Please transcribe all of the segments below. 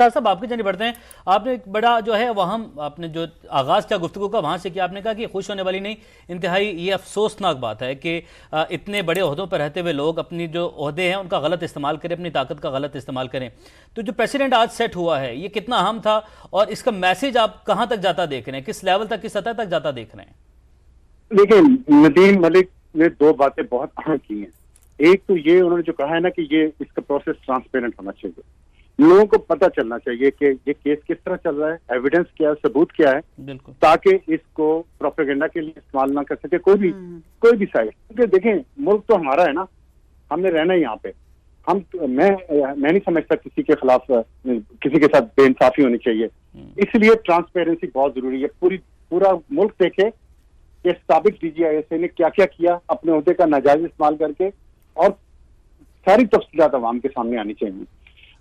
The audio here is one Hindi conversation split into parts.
साहब आपके जाने बढ़ते हैं। आपने एक बड़ा जो है वह आपने जो आगाज किया गुफ्तगू का वहां से किया, आपने कहा कि खुश होने वाली नहीं, इंतहाई ये अफसोसनाक बात है कि इतने बड़े ओहदों पर रहते हुए लोग अपनी जो ओहदे हैं उनका गलत इस्तेमाल करें, अपनी ताकत का गलत इस्तेमाल करें। तो जो प्रेसिडेंट आज सेट हुआ है ये कितना अहम था और इसका मैसेज आप कहां तक जाता देख रहे हैं, किस लेवल तक, किस सतह तक जाता देख रहे हैं? देखिए, नदीम मलिक ने दो बातें बहुत अहम की हैं। एक तो ये उन्होंने जो कहा है ना कि ये इसका प्रोसेस ट्रांसपेरेंट होना चाहिए, लोगों को पता चलना चाहिए कि ये केस किस तरह चल रहा है, एविडेंस क्या है, सबूत क्या है, बिल्कुल, ताकि इसको प्रोपेगेंडा के लिए इस्तेमाल ना कर सके कोई भी साइड। क्योंकि देखें, मुल्क तो हमारा है ना, हमने रहना है यहाँ पे। मैं नहीं समझता किसी के खिलाफ किसी के साथ बेइंसाफी होनी चाहिए। इसलिए ट्रांसपेरेंसी बहुत जरूरी है। पूरा मुल्क देखे कि साबिक DGISA ने क्या क्या किया, अपने ओहदे का नाजायज इस्तेमाल करके, और सारी तफसीलात अवाम के सामने आनी चाहिए।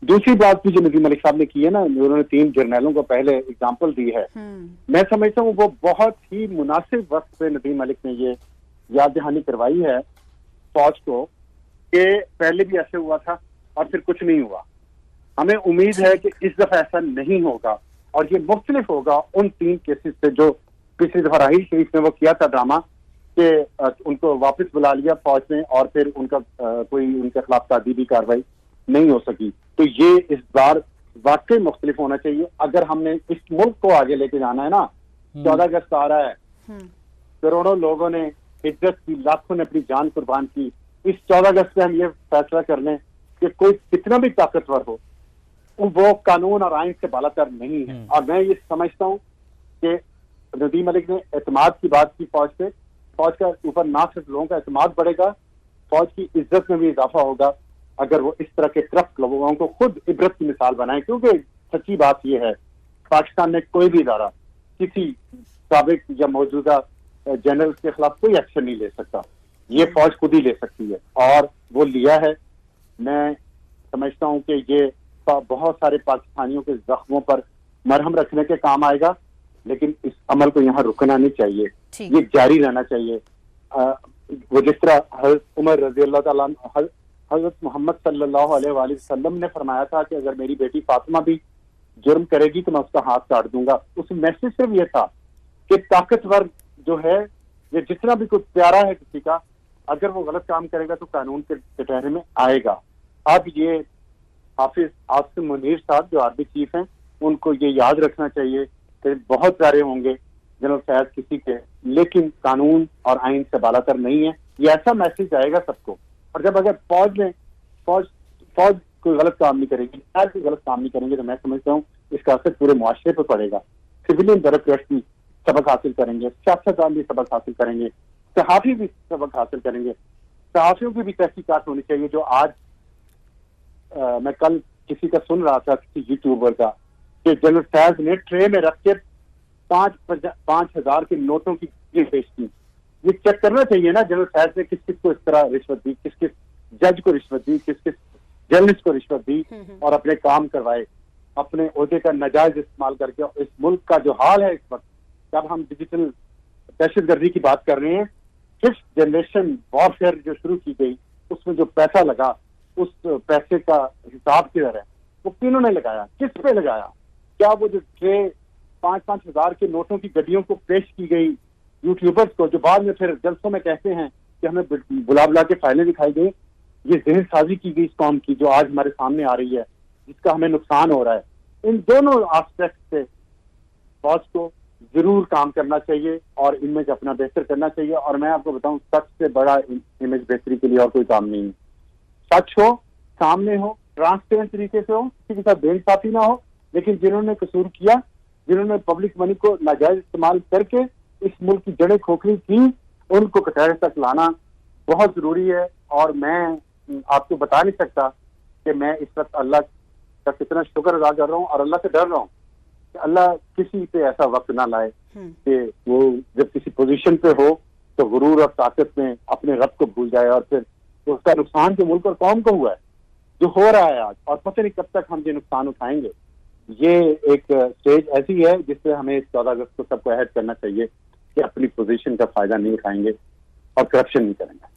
दूसरी बात भी जो नदीम मलिक साहब ने की है ना, उन्होंने 3 जर्नैलों को पहले एग्जाम्पल दी है, मैं समझता हूँ वो बहुत ही मुनासिब वक्त पे नदीम मलिक ने ये याद दहानी करवाई है फौज को कि पहले भी ऐसे हुआ था और फिर कुछ नहीं हुआ। हमें उम्मीद है कि इस दफा ऐसा नहीं होगा और ये मुख्तलिफ होगा उन 3 केसेस से जो पिछली दफा राहील शरीफ ने वो किया था ड्रामा कि उनको वापस बुला लिया फौज ने और फिर उनका कोई उनके खिलाफ तादीबी कार्रवाई नहीं हो सकी। तो ये इस बार वाकई मुख्तलिफ होना चाहिए। अगर हमने इस मुल्क को आगे लेके जाना है ना, 14 अगस्त आ रहा है, करोड़ों लोगों ने हिज्जत की, लाखों ने अपनी जान कुर्बान की। इस 14 अगस्त पे हम ये फैसला कर लें कि कोई कितना भी ताकतवर हो वो कानून और आइन से बालातर नहीं है। और मैं ये समझता हूँ कि नदीम मलिक ने एतमाद की बात की फौज से, फौज का ऊपर ना सिर्फ लोगों का एतमाद बढ़ेगा, फौज की इज्जत में भी इजाफा होगा अगर वो इस तरह के करप्ट लोगों को खुद इबरत की मिसाल बनाए। क्योंकि सच्ची बात यह है, पाकिस्तान में कोई भी इदारा किसी साबिक या मौजूदा जनरल के खिलाफ कोई एक्शन नहीं ले सकता, ये फौज खुद ही ले सकती है और वो लिया है। मैं समझता हूँ कि ये बहुत सारे पाकिस्तानियों के जख्मों पर मरहम रखने के काम आएगा, लेकिन इस अमल को यहाँ रुकना नहीं चाहिए, ये जारी रहना चाहिए। वो जिस तरह हज़रत उमर रज़ी अल्लाह ताला, हज़रत मोहम्मद सल्लल्लाहु अलैहि वसल्लम ने फरमाया था कि अगर मेरी बेटी फातिमा भी जुर्म करेगी तो मैं उसका हाथ काट दूंगा। उस मैसेज सिर्फ ये था कि ताकतवर जो है, ये जितना भी कुछ प्यारा है किसी का, अगर वो गलत काम करेगा तो कानून के कटहरे में आएगा। अब ये हाफिज आसिम मुनीर साहब जो आर्मी चीफ हैं, उनको ये याद रखना चाहिए कि बहुत प्यारे होंगे जनरल फैज किसी के, लेकिन कानून और आइन से बालातर नहीं है। ये ऐसा मैसेज आएगा सबको। और जब अगर फौज कोई गलत काम नहीं करेगी, कोई गलत काम नहीं करेंगे, तो मैं समझता हूँ इसका असर पूरे मुआशरे पर पड़ेगा। सिविलियन ब्यूरोक्रेट्स भी सबक हासिल करेंगे, सियासतदान भी सबक हासिल करेंगे, सहाफी भी सबक हासिल करेंगे। सहाफियों की भी तहकीकात होनी चाहिए। जो आज मैं कल किसी का सुन रहा था, किसी यूट्यूबर का, कि जनरल फैज ने ट्रे में रख के 5,000 के नोटों की पेश की। ये चेक करना चाहिए ना जनरल फैज ने किस किस को इस तरह रिश्वत दी, किस किस जज को रिश्वत दी, किस किस जर्नलिस्ट को रिश्वत दी और अपने काम करवाए, अपने ओहदे का नाजायज इस्तेमाल करके। इस मुल्क का जो हाल है इस वक्त, जब हम डिजिटल दहशतगर्दी की बात कर रहे हैं, 5th जनरेशन वॉरफेयर जो शुरू की गई, उसमें जो पैसा लगा, उस पैसे का हिसाब किधर है? वो किन्होंने लगाया, किस पे लगाया? क्या वो जो ट्रे 5-5 हजार के नोटों की गड्डियों को पेश की गई यूट्यूबर्स को, जो बाद में फिर जलसों में कहते हैं कि हमें बुला बुला के फाइलें दिखाई गई, ये जहन साजी की गई इस कौम की जो आज हमारे सामने आ रही है, जिसका हमें नुकसान हो रहा है। इन दोनों एस्पेक्ट से फौज को जरूर काम करना चाहिए और इमेज अपना बेहतर करना चाहिए। और मैं आपको बताऊं, सबसे बड़ा इमेज बेहतरी के लिए और कोई काम नहीं है। सच हो, सामने हो, ट्रांसपेरेंट तरीके से हो, किसी के साथ बेइंसाफी ना हो, लेकिन जिन्होंने कसूर किया, जिन्होंने पब्लिक मनी को नाजायज इस्तेमाल करके इस मुल्क की जड़ें खोखली की, उनको कटहरे तक लाना बहुत जरूरी है। और मैं आपको बता नहीं सकता कि मैं इस वक्त अल्लाह का कितना शुक्र अदा कर रहा हूँ और अल्लाह से डर रहा हूँ कि अल्लाह किसी पे ऐसा वक्त ना लाए कि वो जब किसी पोजीशन पे हो तो गुरूर और ताकत में अपने रब को भूल जाए और फिर उसका नुकसान जो मुल्क और कौम को हुआ है, जो हो रहा है आज, और पता नहीं कब तक हम ये नुकसान उठाएंगे। ये एक स्टेज ऐसी है जिससे हमें 14 अगस्त को सबको अहद करना चाहिए कि अपनी पोजीशन का फायदा नहीं उठाएंगे और करप्शन नहीं करेंगे।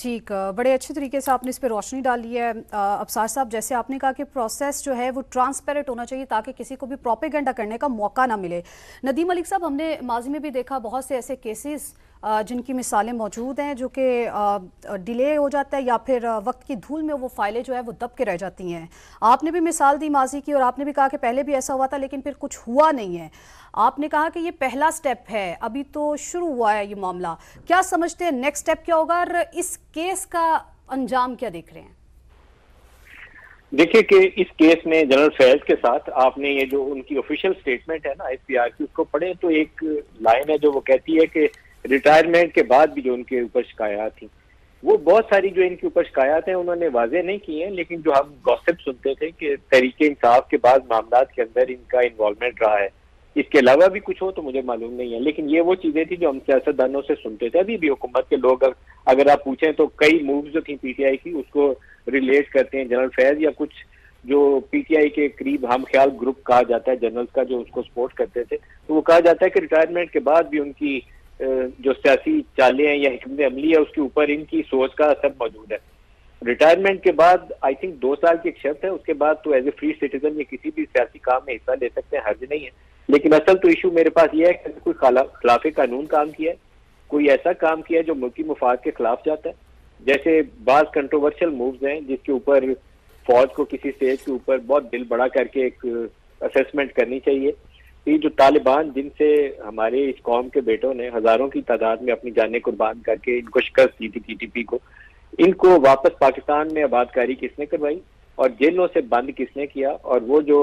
ठीक, बड़े अच्छे तरीके से आपने इस पे रोशनी डाली है। अफसार साहब, जैसे आपने कहा कि प्रोसेस जो है वो ट्रांसपेरेंट होना चाहिए ताकि किसी को भी प्रोपेगेंडा करने का मौका ना मिले। नदीम मलिक साहब, हमने माजी में भी देखा बहुत से ऐसे केसेस जिनकी मिसालें मौजूद हैं जो कि डिले हो जाता है या फिर वक्त की धूल में वो फाइलें जो है वो दब के रह जाती हैं। आपने भी मिसाल दी माजी की और आपने भी कहा कि पहले भी ऐसा हुआ था लेकिन फिर कुछ हुआ नहीं है। आपने कहा कि ये पहला स्टेप है, अभी तो शुरू हुआ है ये मामला। क्या समझते हैं नेक्स्ट स्टेप क्या होगा और इस केस का अंजाम क्या देख रहे हैं? देखिए कि इस केस में जनरल फैज के साथ आपने ये जो उनकी ऑफिशियल स्टेटमेंट है ना ICR की, उसको पढ़े तो एक लाइन है जो वो कहती है कि रिटायरमेंट के बाद भी जो उनके ऊपर शिकायत थी, वो बहुत सारी जो इनके ऊपर शिकायत हैं उन्होंने वाजे नहीं की हैं, लेकिन जो हम गॉसिप सुनते थे कि तहरीक इंसाफ के बाद मामलात के अंदर इनका इन्वॉल्वमेंट रहा है, इसके अलावा भी कुछ हो तो मुझे मालूम नहीं है। लेकिन ये वो चीजें थी जो हम सियासतदानों से सुनते थे। अभी भी हुकूमत के लोग अगर आप पूछें तो कई मूव्स जो थी PTI की उसको रिलेट करते हैं जनरल फैज या कुछ जो PTI के करीब हम ख्याल ग्रुप कहा जाता है जनरल्स का, जो उसको सपोर्ट करते थे। तो वो कहा जाता है कि रिटायरमेंट के बाद भी उनकी जो सियासी चालें हैं या हिकमत अमली है उसके ऊपर इनकी सोच का असर मौजूद है। रिटायरमेंट के बाद आई थिंक 2 साल की एक शर्त है, उसके बाद तो एज ए फ्री सिटीजन ये किसी भी सियासी काम में हिस्सा ले सकते हैं, हर्ज नहीं है। लेकिन असल तो इशू मेरे पास ये है कि कोई खिलाफ कानून काम किया है, कोई ऐसा काम किया है जो मुल्की मुफाद के खिलाफ जाता है। जैसे बाज कंट्रोवर्शियल मूव्स हैं जिसके ऊपर फौज को किसी स्टेज के ऊपर बहुत दिल बड़ा करके एक असेसमेंट करनी चाहिए। ये जो तालिबान जिनसे हमारे इस कौम के बेटों ने हजारों की तादाद में अपनी जानें कुर्बान करके इनको शिकस्त दी थी TTP को, इनको वापस पाकिस्तान में आबादकारी किसने करवाई और जेलों से बंद किसने किया, और वो जो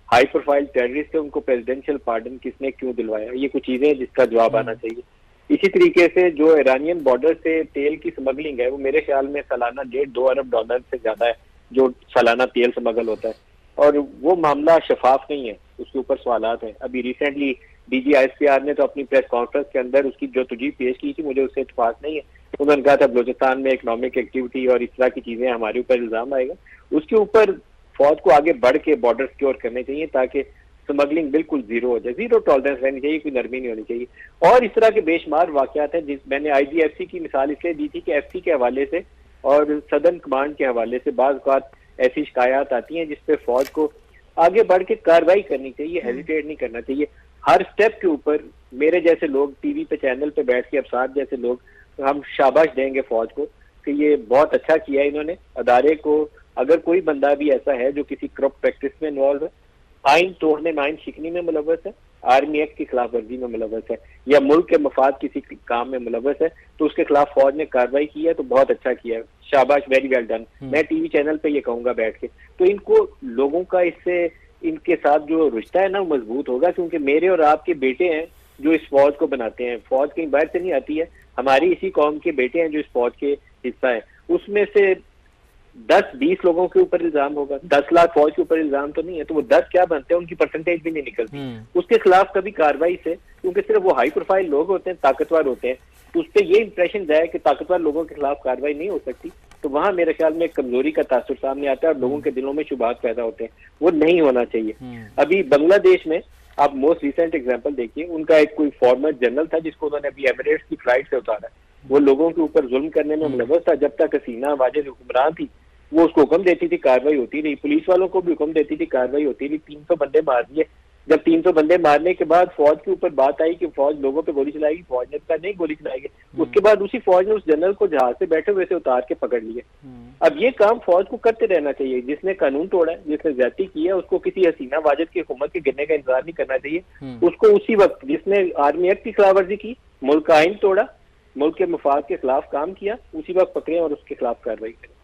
हाई प्रोफाइल टेररिस्ट है उनको प्रेसिडेंशियल पार्डन किसने क्यों दिलवाया, ये कुछ चीजें जिसका जवाब आना चाहिए। इसी तरीके से जो ईरानियन बॉर्डर से तेल की स्मगलिंग है वो मेरे ख्याल में सालाना $1.5-2 अरब से ज्यादा है जो सालाना तेल स्मगल होता है, और वो मामला शफाफ नहीं है, उसके ऊपर सवालात हैं। अभी रिसेंटली DG ICR ने तो अपनी प्रेस कॉन्फ्रेंस के अंदर उसकी जो तुझी पेश की थी, मुझे उससे इत्तेफाक नहीं है। उन्होंने कहा था बलूचिस्तान में इकोनॉमिक एक्टिविटी और इस तरह की चीजें हमारे ऊपर इल्जाम आएगा, उसके ऊपर फौज को आगे बढ़ के बॉर्डर सिक्योर करने चाहिए ताकि स्मगलिंग बिल्कुल जीरो हो जाए, जीरो टॉलरेंस रहनी चाहिए, कोई नरमी नहीं होनी चाहिए। और इस तरह के बेशुमार वाकयात हैं जिस मैंने IGFC की मिसाल इसलिए दी थी कि FC के हवाले से और सदर्न कमांड के हवाले से बाज़ औक़ात ऐसी शिकायत आती हैं जिसपे फौज को आगे बढ़ के कार्रवाई करनी चाहिए, हेजिटेट नहीं करना चाहिए। हर स्टेप के ऊपर मेरे जैसे लोग टीवी पे चैनल पे बैठ के अफसार जैसे लोग हम शाबाश देंगे फौज को कि ये बहुत अच्छा किया इन्होंने अदारे को। अगर कोई बंदा भी ऐसा है जो किसी करप्ट प्रैक्टिस में इन्वॉल्व है, आइन तोड़ने में, आइन शिकनी में मुलव्वस है, आर्मी एक्ट की खिलाफ वर्जी में मुलव्वस है या मुल्क के मफाद किसी काम में मुलव्वस है, तो उसके खिलाफ फौज ने कार्रवाई की है तो बहुत अच्छा किया है, शाबाश, वेरी वेल डन। मैं टीवी चैनल पे ये कहूंगा बैठ के। तो इनको लोगों का इससे इनके साथ जो रिश्ता है ना वो मजबूत होगा, क्योंकि मेरे और आपके बेटे हैं जो इस फौज को बनाते हैं। फौज कहीं बाहर से नहीं आती है, हमारी इसी कौम के बेटे हैं जो इस फौज के हिस्सा है। उसमें से 10-20 लोगों के ऊपर इल्जाम होगा, 10 लाख फौज के ऊपर इल्जाम तो नहीं है, तो वो 10 क्या बनते हैं, उनकी परसेंटेज भी नहीं निकलती उसके खिलाफ कभी कार्रवाई से, क्योंकि सिर्फ वो हाई प्रोफाइल लोग होते हैं, ताकतवर होते हैं, तो उससे ये इंप्रेशन जाए कि ताकतवर लोगों के खिलाफ कार्रवाई नहीं हो सकती, तो वहां मेरे ख्याल में कमजोरी का तासुर सामने आता है और लोगों के दिलों में शुबहात पैदा होते हैं। वो नहीं होना चाहिए। अभी बांग्लादेश में आप मोस्ट रिसेंट एग्जांपल देखिए, उनका एक कोई फॉर्मर जनरल था जिसको उन्होंने अभी एमिरेट्स की फ्लाइट से उतारा, वो लोगों के ऊपर जुल्म करने में मुलव्वस था। जब तक हसीना वाजिद हुक्मरान थी वो उसको हुक्म देती थी, कार्रवाई होती रही, पुलिस वालों को भी हुक्म देती थी, कार्रवाई होती रही। 300 बंदे मार दिए। जब 300 बंदे मारने के बाद फौज के ऊपर बात आई कि फौज लोगों पे गोली चलाएगी, फौज ने कहा नहीं गोली चलाएगी। उसके बाद उसी फौज ने उस जनरल को जहाज से बैठे हुए से उतार के पकड़ लिए। अब ये काम फौज को करते रहना चाहिए। जिसने कानून तोड़ा है, जिसने ज्यादती की है, उसको किसी हसीना वाजिद की हुकूमत के गिरने का इंतजार नहीं करना चाहिए। उसको उसी वक्त जिसने आर्मी एक्ट की खिलाफवर्जी की, मुल्क का आइन तोड़ा, मुल्क के मफाद के खिलाफ काम किया, उसी वक्त पकड़े और उसके खिलाफ कार्रवाई करें।